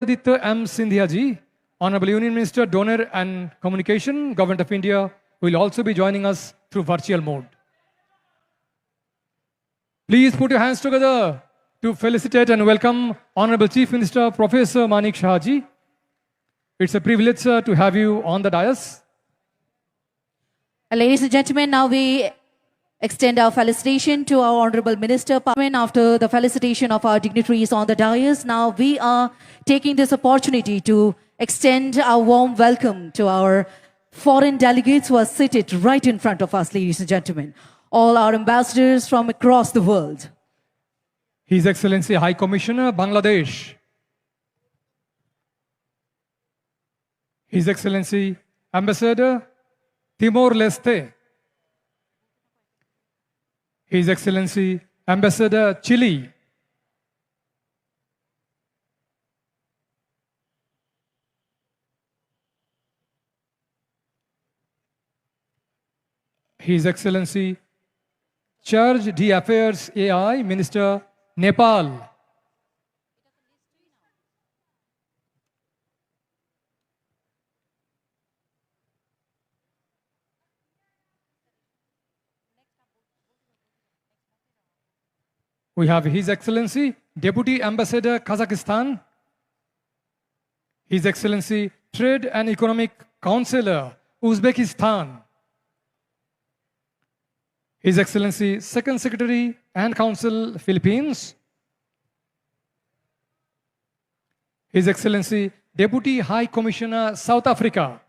Jyotiraditya M. Scindia ji, Honorable Union Minister, Donor and Communication, Government of India, will also be joining us through virtual mode. Please put your hands together to felicitate and welcome Honorable Chief Minister Professor Manik Saha ji. It's a privilege, sir, to have you on the dais. Ladies and gentlemen, now we extend our felicitation to our Honorable Minister. After the felicitation of our dignitaries on the dais, now we are taking this opportunity to extend our warm welcome to our foreign delegates who are seated right in front of us, ladies and gentlemen. All our ambassadors from across the world. His Excellency High Commissioner, Bangladesh. His Excellency Ambassador, Timor-Leste. His Excellency Ambassador, Chile. His Excellency Charge d'Affaires AI Minister, Nepal. We have His Excellency Deputy Ambassador, Kazakhstan. His Excellency Trade and Economic Counselor, Uzbekistan. His Excellency Second Secretary and Council, Philippines. His Excellency Deputy High Commissioner, South Africa.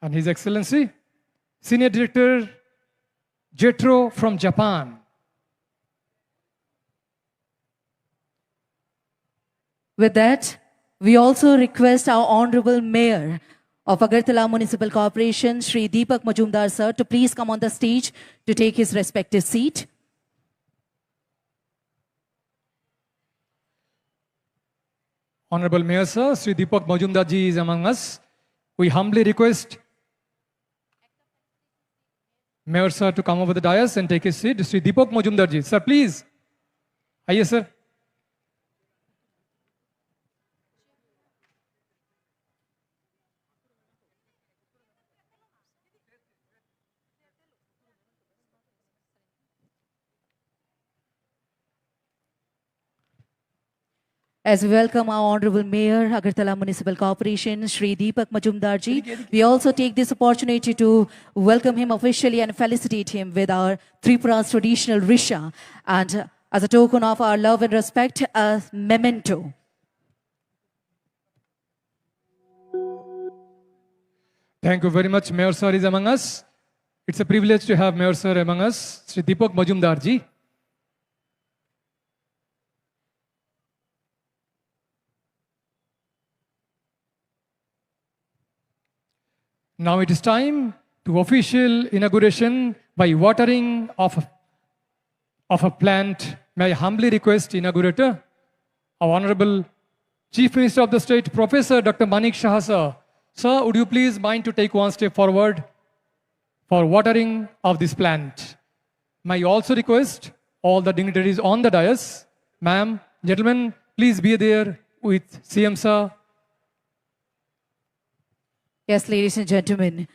And His Excellency Senior Director, Jetro from Japan. With that, we also request our Honorable Mayor of Agartala Municipal Corporation, Shri Deepak Majumdar sir, to please come on the stage to take his respective seat. Honorable Mayor sir, Shri Deepak Majumdar ji is among us. We humbly request Mayor sir to come over the dais and take his seat. Shri Deepak Majumdar ji, sir, please. Aye, sir. As we welcome our Honorable Mayor, Agartala Municipal Corporation, Shri Deepak Majumdar ji, we also take this opportunity to welcome him officially and felicitate him with our Tripura's traditional Risha, and as a token of our love and respect, a memento. Thank you very much. Mayor sir is among us. It's a privilege to have Mayor sir among us, Shri Deepak Majumdar ji. Now it is time to official inauguration by watering of a plant. May I humbly request inaugurator, our Honorable Chief Minister of the State, Professor Dr. Manik Saha sir. Sir, would you please mind to take one step forward for watering of this plant? May I also request all the dignitaries on the dais, ma'am, gentlemen, please be there with CM sir. Yes, ladies and gentlemen,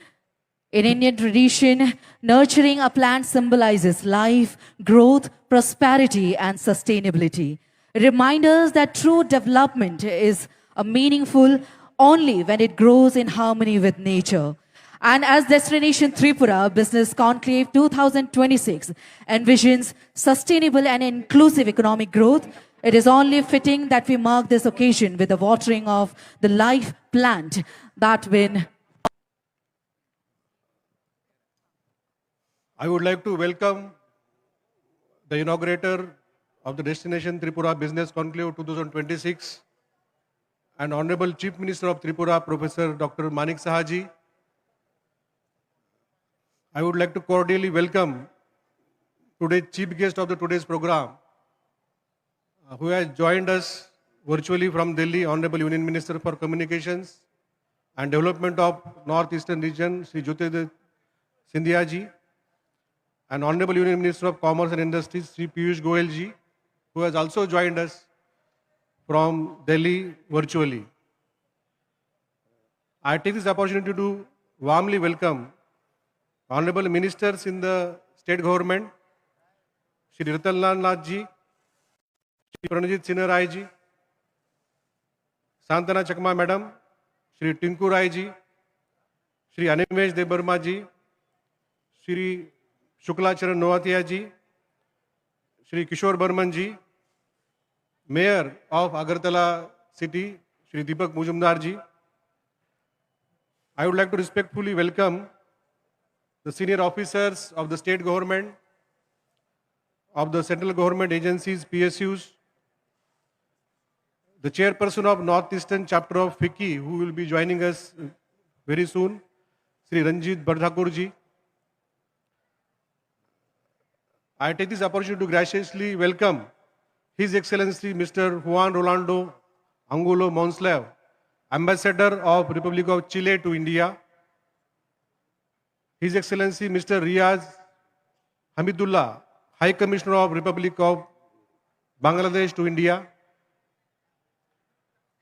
in Indian tradition, nurturing a plant symbolizes life, growth, prosperity, and sustainability. It reminds us that true development is meaningful only when it grows in harmony with nature. And as Destination Tripura Business Conclave 2026 envisions sustainable and inclusive economic growth, it is only fitting that we mark this occasion with the watering of the life plant that when I would like to welcome the inaugurator of the Destination Tripura Business Conclave 2026 and Honorable Chief Minister of Tripura, Professor Dr. Manik Saha ji. I would like to cordially welcome today's chief guest of today's program, who has joined us virtually from Delhi, Honorable Union Minister for Communications and Development of Northeastern Region, Shri Jyotiraditya Scindia ji, and Honorable Union Minister of Commerce and Industries, Shri Piyush Goyal ji, who has also joined us from Delhi virtually. I take this opportunity to warmly welcome Honorable Ministers in the State Government, Shri Ritanlal Nath ji, Shri Pranajit Sinha Rai ji, Santana Chakma Madam, Shri Tinku Rai ji, Shri Animesh Debarma ji, Shri Shukla Charan Noatia ji, Shri Kishore Burman ji, Mayor of Agartala City, Shri Deepak Mujumdar ji. I would like to respectfully welcome the senior officers of the state government, of the central government agencies, PSUs, the chairperson of Northeastern chapter of FICCI, who will be joining us very soon, Sri Ranjit Bardhakur ji. I take this opportunity to graciously welcome His Excellency Mr. Juan Rolando Angulo Monsalve, Ambassador of Republic of Chile to India, His Excellency Mr. Riaz Hamidullah, High Commissioner of Republic of Bangladesh to India,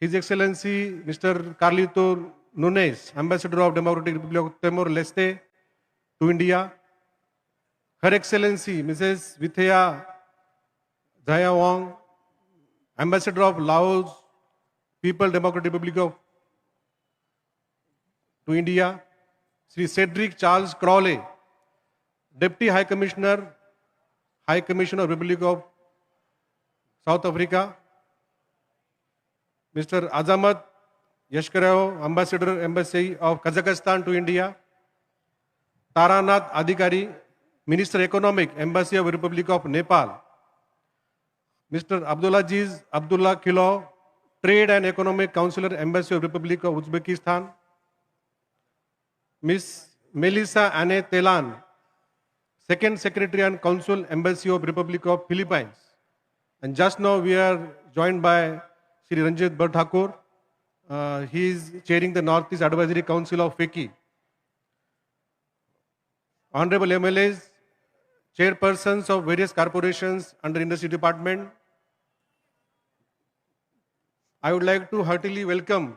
His Excellency Mr. Carlito Nunes, Ambassador of Democratic Republic of Timor-Leste to India, Her Excellency Mrs. Vithaya Jaya Wong, Ambassador of Laos People Democratic Republic of to India, Sri Cedric Charles Crowley, Deputy High Commissioner of Republic of South Africa, Mr. Azamat Yashkarov, Ambassador Embassy of Kazakhstan to India, Taranath Adhikari, Minister Economic, Embassy of Republic of Nepal, Mr. Abdulaziz Abdullah Kilo, Trade and Economic Counselor, Embassy of Republic of Uzbekistan, Ms. Melissa Anne Telan, Second Secretary and Consul, Embassy of Republic of Philippines. And just now we are joined by Sri Ranjit Bardhakur. He is chairing the Northeast Advisory Council of FICCI. Honorable MLAs, chairpersons of various corporations under Industry Department, I would like to heartily welcome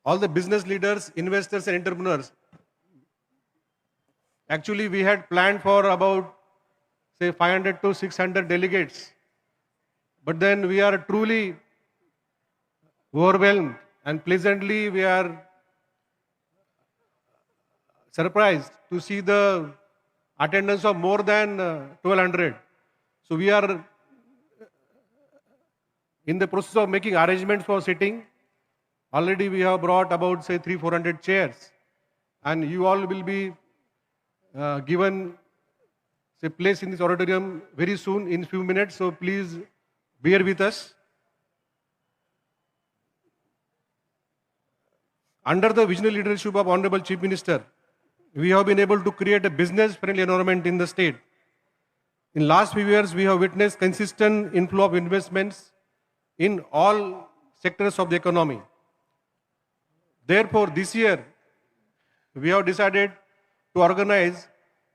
all the business leaders, investors and entrepreneurs. Actually, we had planned for about, say, 500 to 600 delegates. But then we are truly overwhelmed and pleasantly we are surprised to see the attendance of more than 1200. So we are in the process of making arrangements for sitting. Already we have brought about, say, 300-400 chairs. And you all will be given, say, place in this auditorium very soon, in few minutes. So please bear with us. Under the visionary leadership of Honorable Chief Minister, we have been able to create a business-friendly environment in the state. In last few years, we have witnessed consistent inflow of investments in all sectors of the economy. Therefore, this year, we have decided to organize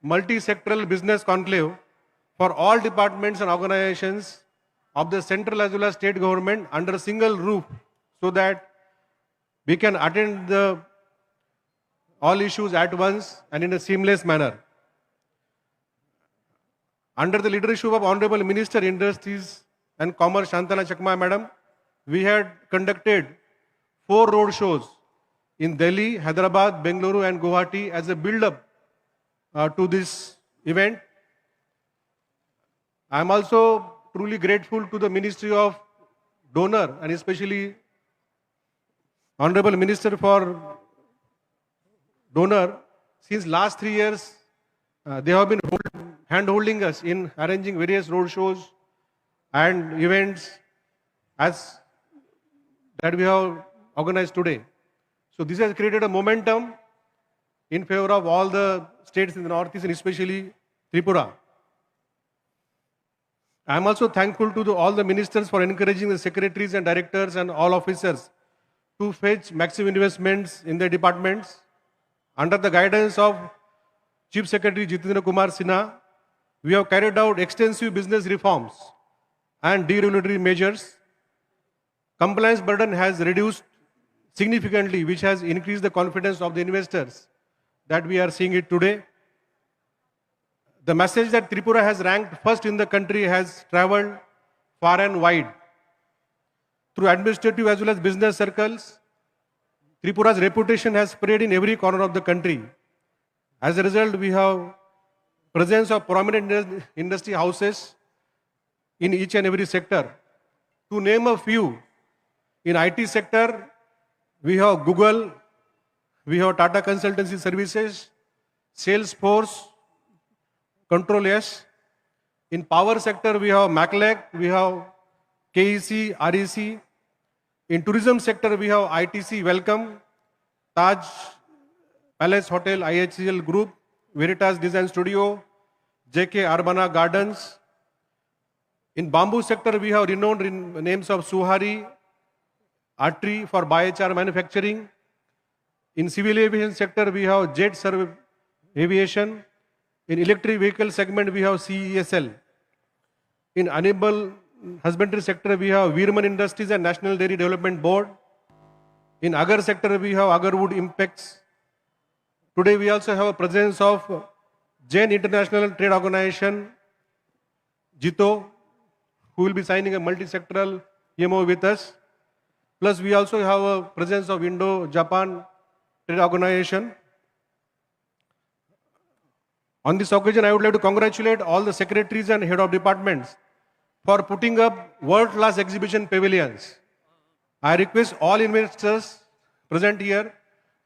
multi-sectoral business conclave for all departments and organizations of the central as well as state government under a single roof, so that we can attend all issues at once and in a seamless manner. Under the leadership of Honorable Minister Industries and Commerce Santana Chakma Madam, we had conducted 4 road shows in Delhi, Hyderabad, Bengaluru and Guwahati as a build-up to this event. I am also truly grateful to the Ministry of Donor and especially Honorable Minister for Donor. Since last 3 years, they have been hand-holding us in arranging various road shows and events as that we have organized today. So this has created a momentum in favor of all the states in the Northeast and especially Tripura. I am also thankful to all the ministers for encouraging the secretaries and directors and all officers to fetch maximum investments in their departments. Under the guidance of Chief Secretary Jyotiraditya Kumar Sinha, we have carried out extensive business reforms and deregulatory measures. compliance burden has reduced significantly, which has increased the confidence of the investors that we are seeing it today. The message that Tripura has ranked first in the country has traveled far and wide. Through administrative as well as business circles, Tripura's reputation has spread in every corner of the country. As a result, we have presence of prominent industry houses in each and every sector. To name a few, in IT sector, we have Google, we have Tata Consultancy Services, Salesforce, Control S. In power sector, we have MacLec, we have KEC, REC. In tourism sector, we have ITC Welcome, Taj Palace Hotel, IHCL Group, Veritas Design Studio, JK Urbana Gardens. In bamboo sector, we have renowned names of Suhari, Artery for biochar manufacturing. In civil aviation sector, we have Jet Serve Aviation. In electric vehicle segment, we have CESL. In animal husbandry sector, we have Veerman Industries and National Dairy Development Board. In Agar sector, we have Agarwood Impex. Today, we also have a presence of Jain International Trade Organization, JITO, who will be signing a multi-sectoral MOU with us. Plus, we also have a presence of Indo-Japan Trade Organization. On this occasion, I would like to congratulate all the secretaries and head of departments for putting up world-class exhibition pavilions. I request all investors present here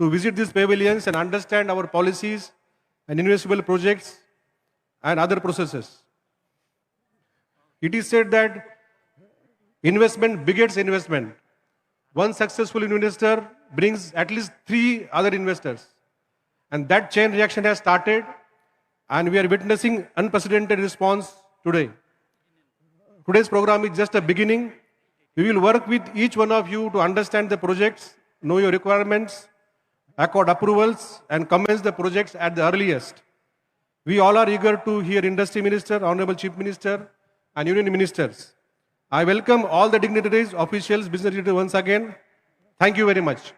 to visit these pavilions and understand our policies and investable projects and other processes. It is said that investment begets investment. One successful investor brings at least 3 other investors. And that chain reaction has started, and we are witnessing unprecedented response today. Today's program is just a beginning. We will work with each one of you to understand the projects, know your requirements, accord approvals, and commence the projects at the earliest. We all are eager to hear Industry Minister, Honorable Chief Minister, and Union Ministers. I welcome all the dignitaries, officials, business leaders once again. Thank you very much.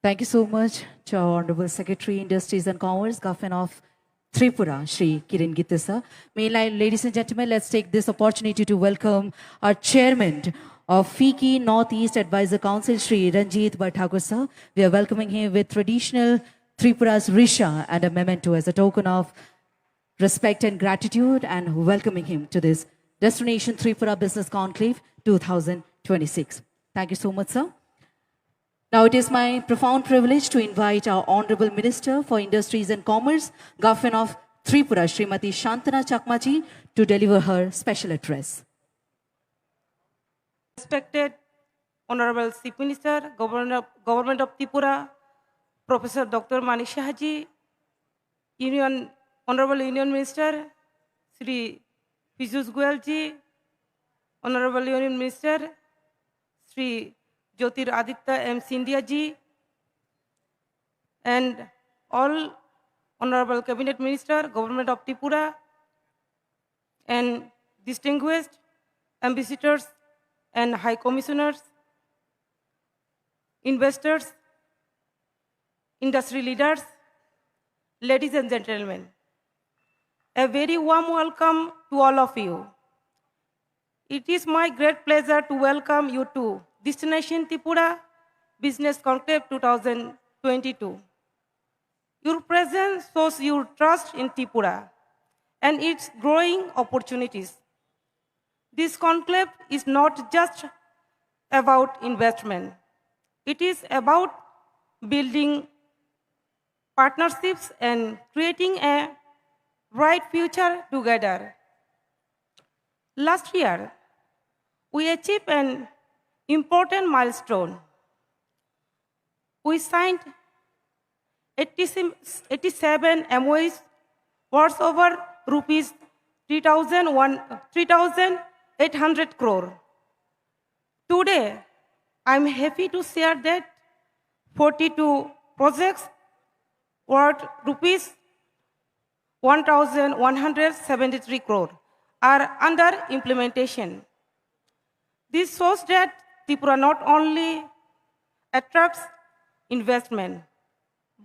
Thank you so much to our Honorable Secretary, Industries and Commerce, Government of Tripura, Shri Kiran Gitasa. Meanwhile, ladies and gentlemen, let's take this opportunity to welcome our Chairman of FICCI Northeast Advisor Council, Shri Ranjit Bhattacharya. We are welcoming him with traditional Tripura's Risha and a memento as a token of respect and gratitude, and welcoming him to this Destination Tripura Business Conclave 2026. Thank you so much, sir. Now it is my profound privilege to invite our Honorable Minister for Industries and Commerce, Government of Tripura, Srimati Shantana Chakmaji, to deliver her special address. Respected Honorable Chief Minister, Government of Tripura, Professor Dr. Manik Sahaji, Honorable Union Minister, Sri Piyush Goyalji, Honorable Union Minister, Sri Jyotiraditya M. Scindia ji, and all Honorable Cabinet Minister, Government of Tripura, and distinguished ambassadors and high commissioners, investors, industry leaders, ladies and gentlemen. A very warm welcome to all of you. It is my great pleasure to welcome you to Destination Tripura Business Conclave 2022. Your presence shows your trust in Tripura and its growing opportunities. This conclave is not just about investment. It is about building partnerships and creating a bright future together. Last year, we achieved an important milestone. We signed 87 MOUs worth over rupees 3,800 crore. Today, I'm happy to share that 42 projects worth rupees 1,173 crore are under implementation. This shows that Tripura not only attracts investment,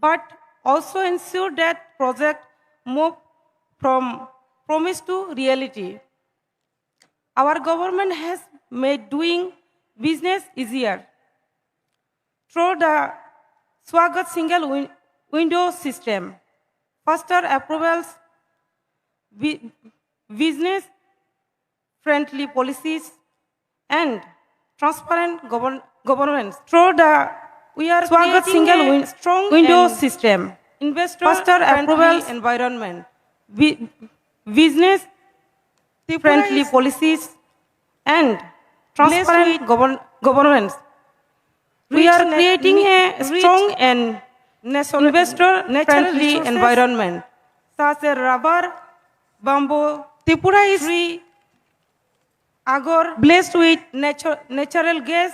but also ensure that projects move from promise to reality. Our government has made doing business easier through the Swagat single window system, faster approvals, business friendly policies, and transparent governance. Through the we are Swagat single strong window system, investor faster approvals environment, business friendly policies, and transparent governance. We are creating a strong and investor-friendly environment, such as rubber, bamboo. Tripura is free, agor, blessed with natural gas,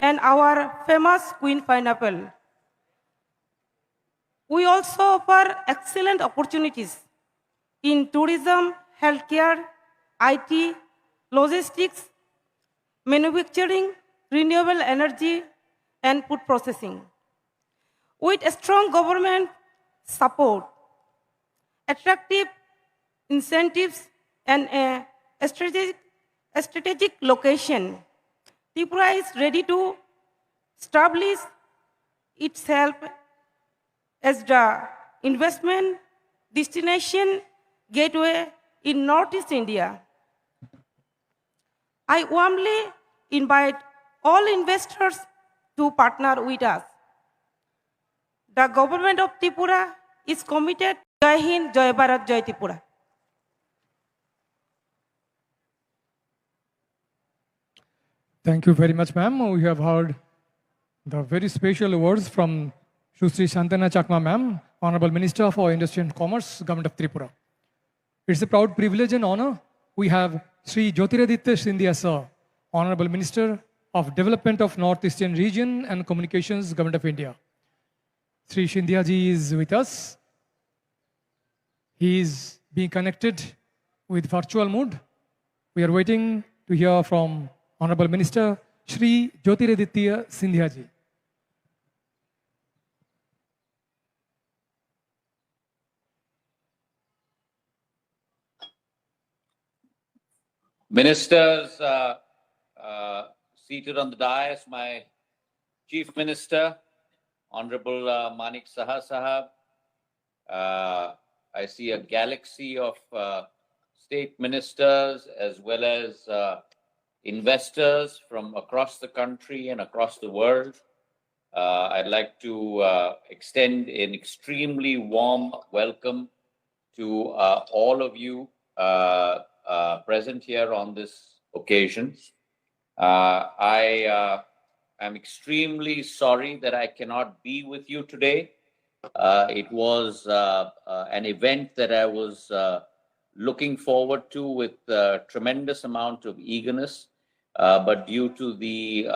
and our famous queen pineapple. We also offer excellent opportunities in tourism, healthcare, IT, logistics, manufacturing, renewable energy, and food processing. With a strong government support, attractive incentives, and a strategic location, Tripura is ready to establish itself as the investment destination gateway in Northeast India. I warmly invite all investors to partner with us. The government of Tripura is committed. Jai Hind, Jai Bharat, Jai Tripura. Thank you very much, ma'am. We have heard the very special words from Shri Shantana Chakma, ma'am, Honorable Minister for Industry and Commerce, Government of Tripura. It's a proud privilege and honor. We have Sri Jyotiraditya Scindia, sir, Honorable Minister of Development of Northeastern Region and Communications, Government of India. Sri Scindia ji is with us. He is being connected with virtual mode. We are waiting to hear from Honorable Minister Sri Jyotiraditya Scindia ji. Ministers seated on the dais, my Chief Minister, Honorable Manik Saha Sahab. I see a galaxy of state ministers as well as investors from across the country and across the world. I'd like to extend an extremely warm welcome to all of you present here on this occasion. I am extremely sorry that I cannot be with you today. It was an event that I was looking forward to with a tremendous amount of eagerness, but due to the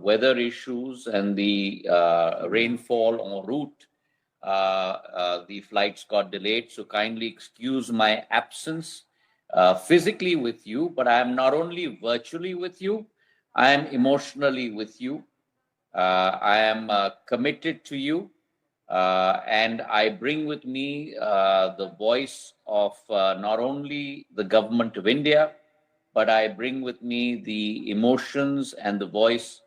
weather issues and the rainfall en route, the flights got delayed. So kindly excuse my absence physically with you, but I am not only virtually with you, I am emotionally with you. I am committed to you, and I bring with me the voice of not only the Government of India, but I bring with me the emotions and the voice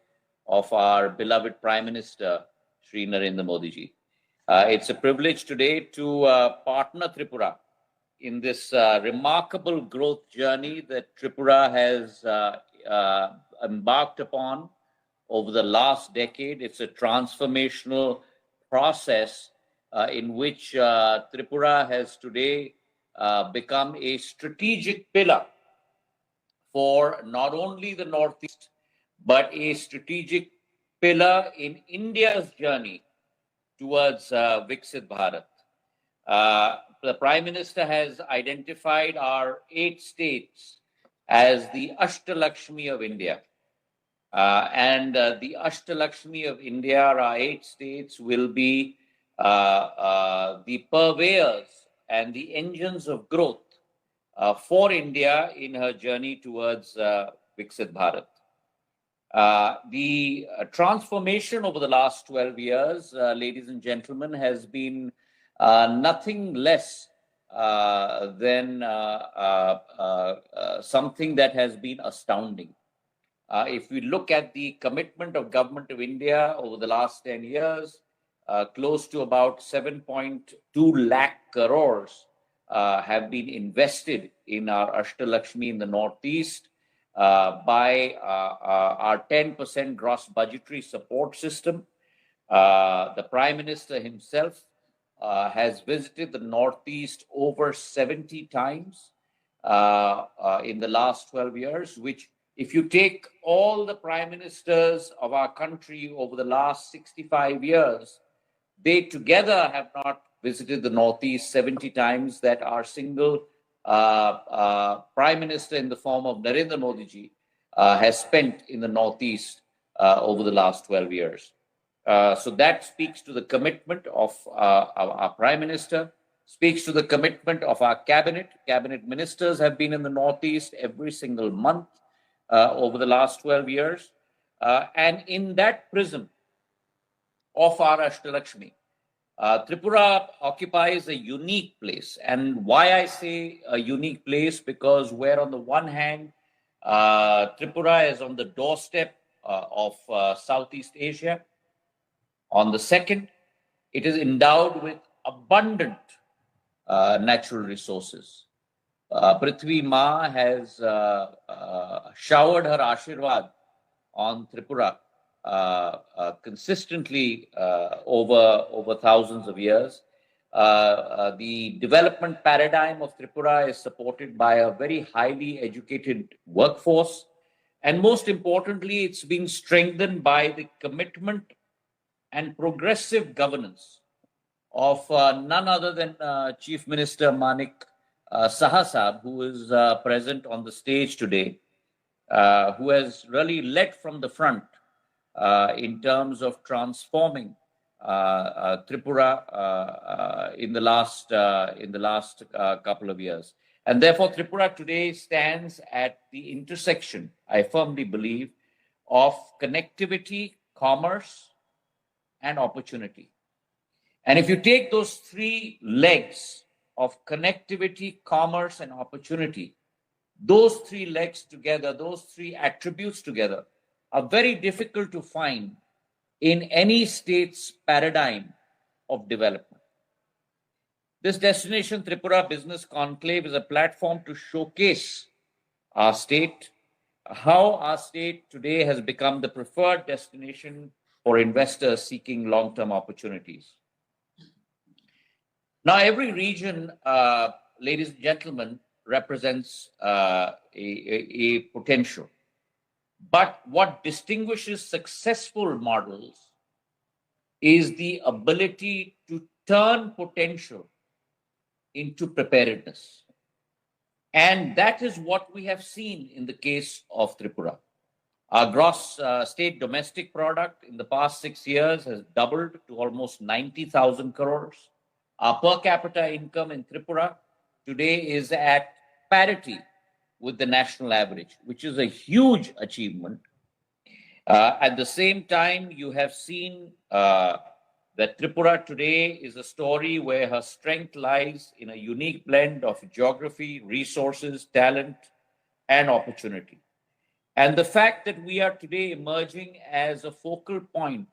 of our beloved Prime Minister, Shri Narendra Modi ji. It's a privilege today to partner Tripura in this remarkable growth journey that Tripura has embarked upon over the last decade. It's a transformational process in which Tripura has today become a strategic pillar for not only the Northeast, but a strategic pillar in India's journey towards Viksit Bharat. The Prime Minister has identified our 8 states as the Ashtalakshmi of India. And the Ashtalakshmi of India, our 8 states, will be the purveyors and the engines of growth for India in her journey towards Viksit Bharat. The transformation over the last 12 years, ladies and gentlemen, has been nothing less than something that has been astounding. If we look at the commitment of Government of India over the last 10 years, close to about 7.2 lakh crores have been invested in our Ashtalakshmi in the Northeast by our 10% gross budgetary support system. The Prime Minister himself has visited the Northeast over 70 times in the last 12 years, which, if you take all the Prime Ministers of our country over the last 65 years, they together have not visited the Northeast 70 times that our single Prime Minister in the form of Narendra Modi ji has spent in the Northeast over the last 12 years. So that speaks to the commitment of our Prime Minister, speaks to the commitment of our cabinet. Cabinet ministers have been in the Northeast every single month over the last 12 years. And in that prism of our Ashtalakshmi, Tripura occupies a unique place. And why I say a unique place, because where on the one hand, Tripura is on the doorstep of Southeast Asia. On the second, it is endowed with abundant natural resources. Prithvi Ma has showered her Ashirwad on Tripura consistently over thousands of years. The development paradigm of Tripura is supported by a very highly educated workforce. And most importantly, it's been strengthened by the commitment and progressive governance of none other than Chief Minister Manik Saha, who is present on the stage today, who has really led from the front in terms of transforming Tripura in the last couple of years. And therefore, Tripura today stands at the intersection, I firmly believe, of connectivity, commerce, and opportunity. And if you take those three legs of connectivity, commerce, and opportunity, those three legs together, those three attributes together, are very difficult to find in any state's paradigm of development. This Destination Tripura Business Conclave is a platform to showcase our state, how our state today has become the preferred destination for investors seeking long-term opportunities. Now, every region, ladies and gentlemen, represents a potential. But what distinguishes successful models is the ability to turn potential into preparedness. And that is what we have seen in the case of Tripura. Our gross state domestic product in the past 6 years has doubled to almost 90,000 crores. Our per capita income in Tripura today is at parity with the national average, which is a huge achievement. At the same time, you have seen that Tripura today is a story where her strength lies in a unique blend of geography, resources, talent, and opportunity. And the fact that we are today emerging as a focal point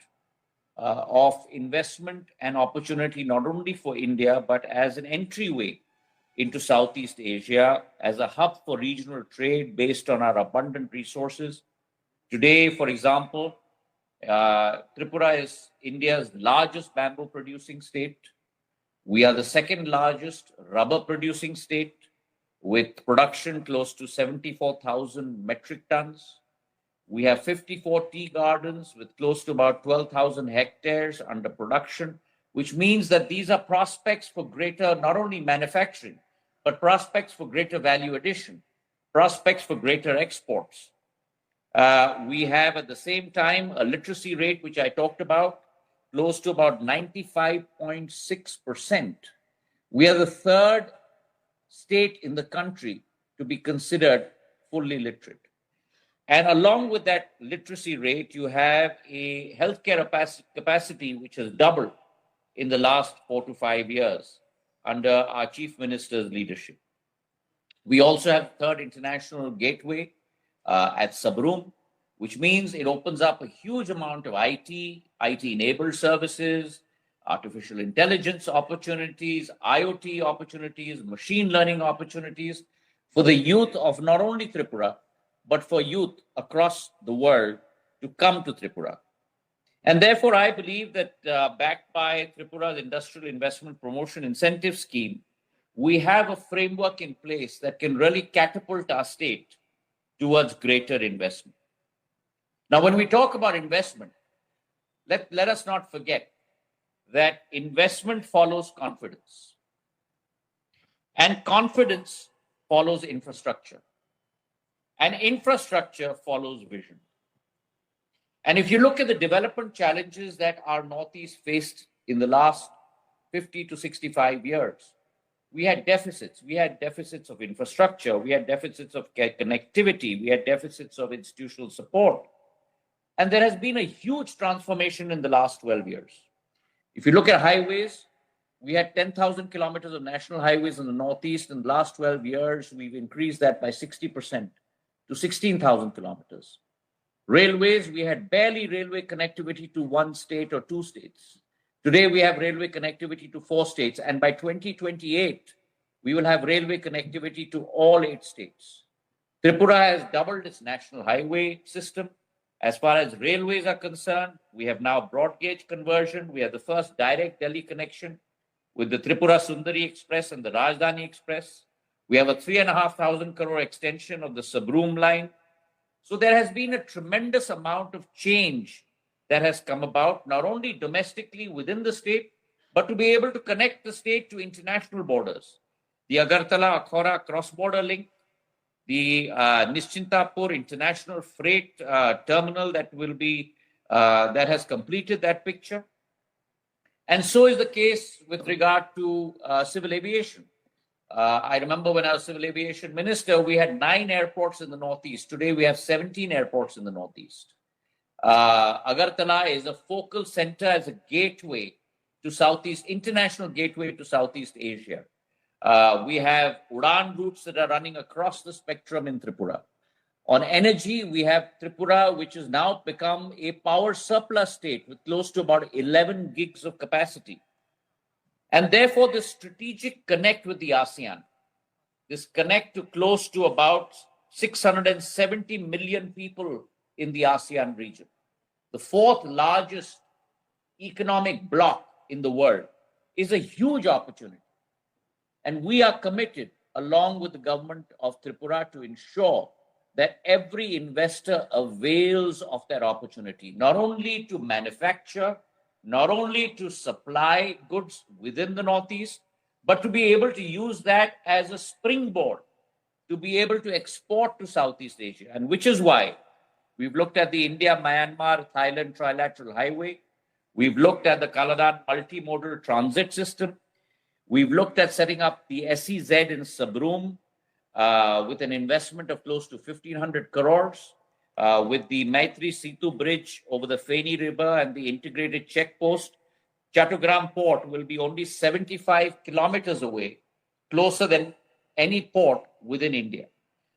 of investment and opportunity, not only for India, but as an entryway into Southeast Asia, as a hub for regional trade based on our abundant resources. Today, for example, Tripura is India's largest bamboo producing state. We are the second largest rubber producing state, with production close to 74,000 metric tons. We have 54 tea gardens with close to about 12,000 hectares under production, which means that these are prospects for greater, not only manufacturing, but prospects for greater value addition, prospects for greater exports. We have at the same time a literacy rate, which I talked about, close to about 95.6%, We are the third state in the country to be considered fully literate. And along with that literacy rate, you have a healthcare capacity which has doubled in the last 4 to 5 years under our Chief Minister's leadership. We also have third international gateway at Sabroom, which means it opens up a huge amount of IT-enabled services, artificial intelligence opportunities, IoT opportunities, machine learning opportunities for the youth of not only Tripura, but for youth across the world to come to Tripura. And therefore, I believe that backed by Tripura's Industrial Investment Promotion Incentive Scheme, we have a framework in place that can really catapult our state towards greater investment. Now, when we talk about investment, let us not forget that investment follows confidence. And confidence follows infrastructure. And infrastructure follows vision. And if you look at the development challenges that our Northeast faced in the last 50 to 65 years, we had deficits. We had deficits of infrastructure. We had deficits of connectivity. We had deficits of institutional support. And there has been a huge transformation in the last 12 years. If you look at highways, we had 10,000 kilometers of national highways in the Northeast. In the last 12 years, we've increased that by 60% to 16,000 kilometers. Railways, we had barely railway connectivity to one state or two states. Today, we have railway connectivity to 4 states. And by 2028, we will have railway connectivity to all 8 states. Tripura has doubled its national highway system. As far as railways are concerned, we have now broad gauge conversion. We have the first direct Delhi connection with the Tripura Sundari Express and the Rajdhani Express. We have a 3,500 crore extension of the Sabroom line. So there has been a tremendous amount of change that has come about, not only domestically within the state, but to be able to connect the state to international borders. The Agartala-Akhora cross-border link, the Nischintapur International Freight Terminal that will be that has completed that picture, and so is the case with regard to civil aviation. I remember when I was civil aviation minister, we had 9 airports in the Northeast. Today we have 17 airports in the Northeast. Agartala is a focal center as a gateway to Southeast, international gateway to Southeast Asia. We have Udan routes that are running across the spectrum in Tripura. On energy, we have Tripura, which has now become a power surplus state with close to about 11 gigs of capacity. And therefore, this strategic connect with the ASEAN, this connect to close to about 670 million people in the ASEAN region, the 4th largest economic bloc in the world, is a huge opportunity. And we are committed, along with the government of Tripura, to ensure that every investor avails of that opportunity, not only to manufacture, not only to supply goods within the Northeast, but to be able to use that as a springboard to be able to export to Southeast Asia. And which is why we've looked at the India-Myanmar-Thailand trilateral highway. We've looked at the Kaladan multimodal transit system. We've looked at setting up the SEZ in Sabroom with an investment of close to 1,500 crores, with the Maitri Setu Bridge over the Feni River and the integrated checkpost. Chattogram Port will be only 75 kilometers away, closer than any port within India.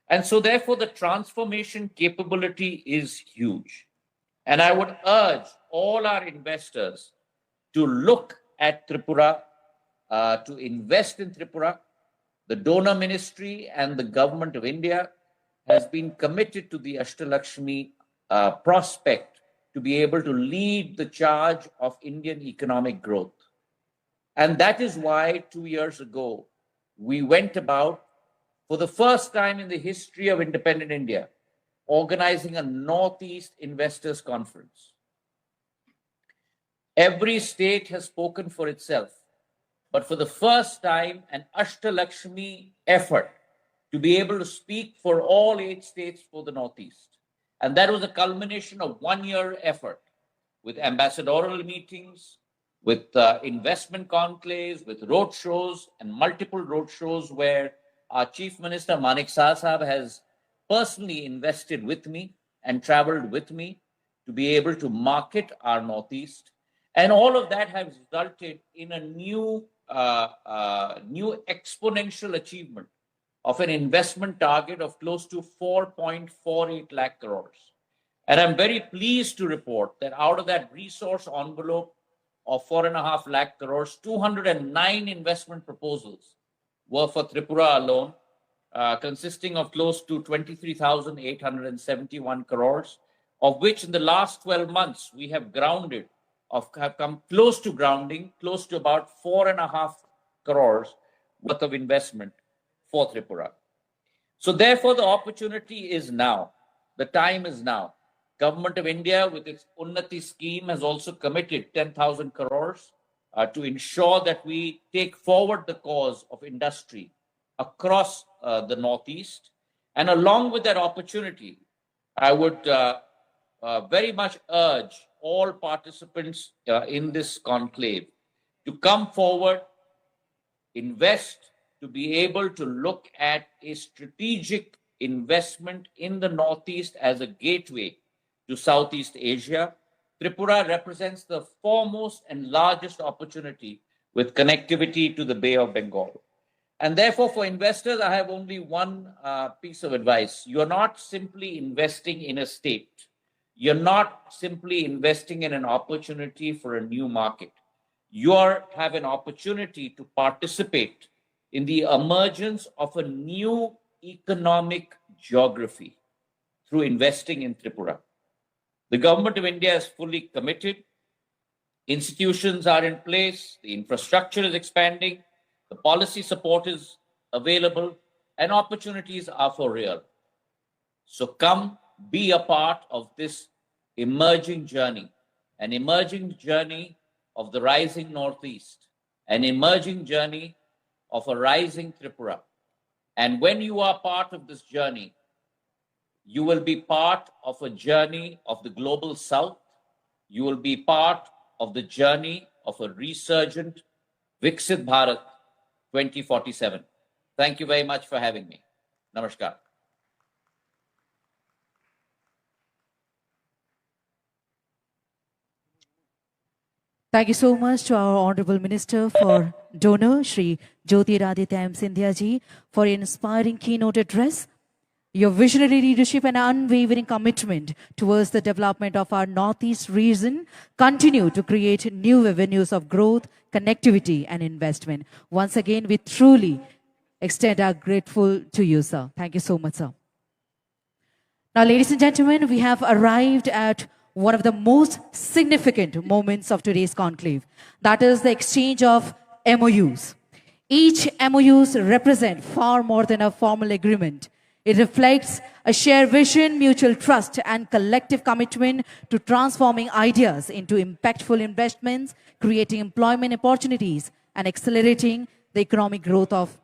And so therefore, the transformation capability is huge. And I would urge all our investors to look at Tripura, to invest in Tripura. The donor ministry and the government of India has been committed to the Ashtalakshmi prospect to be able to lead the charge of Indian economic growth. And that is why 2 years ago, we went about, for the first time in the history of independent India, organizing a Northeast Investors Conference. Every state has spoken for itself. But for the first time, an Ashtalakshmi effort to be able to speak for all 8 states for the Northeast. And that was a culmination of 1 year effort with ambassadorial meetings, with investment conclaves, with road shows and multiple road shows where our Chief Minister Manik Saha has personally invested with me and traveled with me to be able to market our Northeast. And all of that has resulted in a new exponential achievement of an investment target of close to 4.48 lakh crores. And I'm very pleased to report that out of that resource envelope of 4.5 lakh crores, 209 investment proposals were for Tripura alone, consisting of close to 23,871 crores, of which in the last 12 months we have come close to grounding, close to about 4.5 crores worth of investment for Tripura. So therefore, the opportunity is now. The time is now. Government of India, with its Unnati scheme, has also committed 10,000 crores to ensure that we take forward the cause of industry across the Northeast. And along with that opportunity, I would very much urge all participants in this conclave to come forward, invest, to be able to look at a strategic investment in the Northeast as a gateway to Southeast Asia. Tripura represents the foremost and largest opportunity with connectivity to the Bay of Bengal. And therefore, for investors, I have only one piece of advice. You're not simply investing in a state. You're not simply investing in an opportunity for a new market. You have an opportunity to participate in the emergence of a new economic geography through investing in Tripura. The Government of India is fully committed. Institutions are in place. The infrastructure is expanding. The policy support is available, and opportunities are for real. So come be a part of this emerging journey, an emerging journey of the rising Northeast, an emerging journey of a rising Tripura. And when you are part of this journey, you will be part of a journey of the global South. You will be part of the journey of a resurgent Viksit Bharat 2047. Thank you very much for having me. Namaskar. Thank you so much to our Honorable Minister for Donor, Shri Jyotiraditya Scindia ji, for your inspiring keynote address. Your visionary leadership and unwavering commitment towards the development of our Northeast region continue to create new avenues of growth, connectivity, and investment. Once again, we truly extend our grateful to you, sir. Thank you so much, sir. Now, ladies and gentlemen, we have arrived at one of the most significant moments of today's conclave. That is the exchange of MOUs. Each MOUs represent far more than a formal agreement. It reflects a shared vision, mutual trust, and collective commitment to transforming ideas into impactful investments, creating employment opportunities, and accelerating the economic growth of